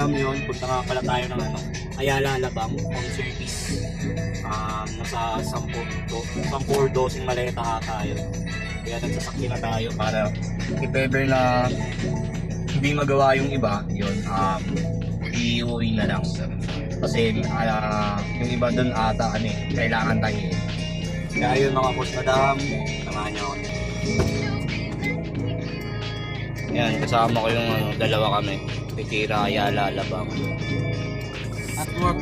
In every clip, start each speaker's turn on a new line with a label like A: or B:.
A: Yun, punta nga pala tayo ng Ayala Alabang on service. Nasa 10 maleta ata yun. Kaya nagsasakyan na tayo para if ever na hindi magawa yung iba, yun, iuwi na lang. Kasi yung iba dun ata kailangan tayo. Kaya yun mga boss madam, samahan nyo ako. Yan, kasama ko yung dalawa kami. Tikira, Ayala, Alabang. At work.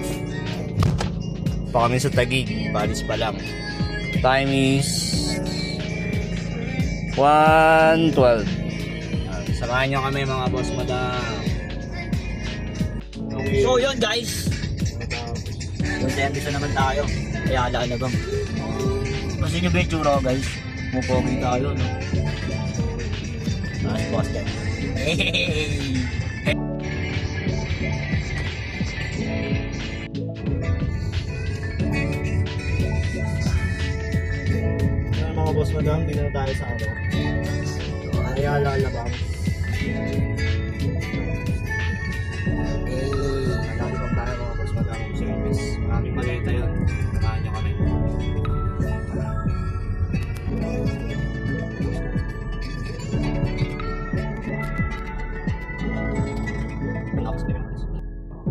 A: Pa kami sa Taguig, Paris pa lang. Time is 1:12. Samahan nyo kami mga boss madam. So yun guys. Yung service naman tayo. Ayala, Alabang. Kasi nyo ba yung tsura ko guys? Mupogi tayo, no? Nice boss dyan. Hey! Mga boss madam, dito na tayo sa Ayala, Alabang. Nalabang tayo mga boss madam service. Maraming maleta yun. Samahan nyo kami.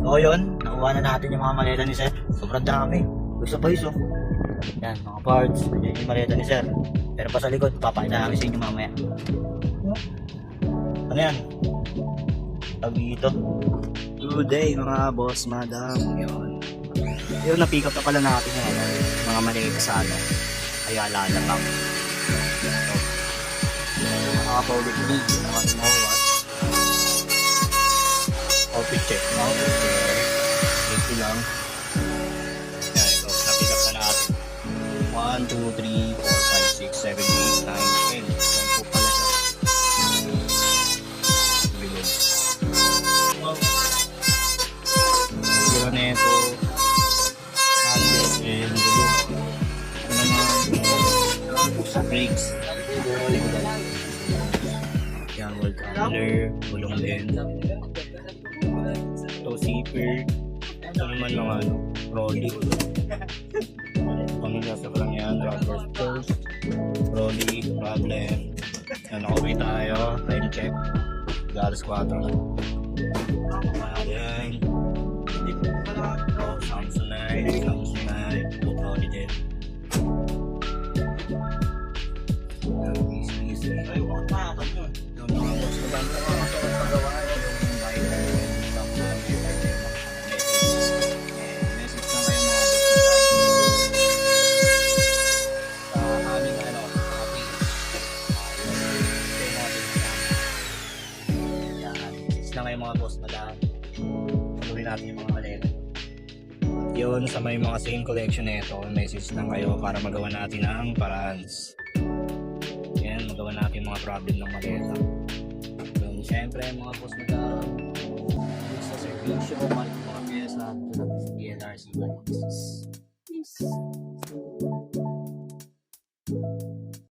A: So yun, nakuha na natin yung mga maleta ni sir. Sobrang dami. Gusto pa yun. Yan, mga parts. Yan yung maleta ni sir. Pero pa sa likod, papakita namin sa inyo mamaya. Ano yan? Tawag dito. Today mga boss, madam. Yun. Yun, na-pick up na pala natin yung mga maleta sa Ayala, Alabang. Nakaka-public lead. Nakaka-mawat. Outfit check. Ito lang. Yan, ito. Na-pick up na natin. 1, 2, 3, 4, 5, 6, 7, 8, 9, 10. Yan po pala siya. Bilog. Sira na ito. Handles and bilog. Ano naman? Sa brakes. Yan, wall tumbler. Bulong din. Ito, zipper. Ito naman mga rolly. Pangyasak lang yan, rubber post, rolly, problem. Yan, nakauwi tayo, time check. Galas 4 na. Ayan. Samsonite, rolly din. Easy. Ay, mga tapat yun. Yung mga boss na banda mga masarap pagawa yun. Mga boss madam, tuloy natin yung mga maleta yun sa may mga same collection na ito. Message lang kayo para magawa natin ang parans. Yan, magawa natin mga problem ng maleta yun. Syempre mga boss madam, sa servisyo, mga pyesa tulad ng PLRC 186.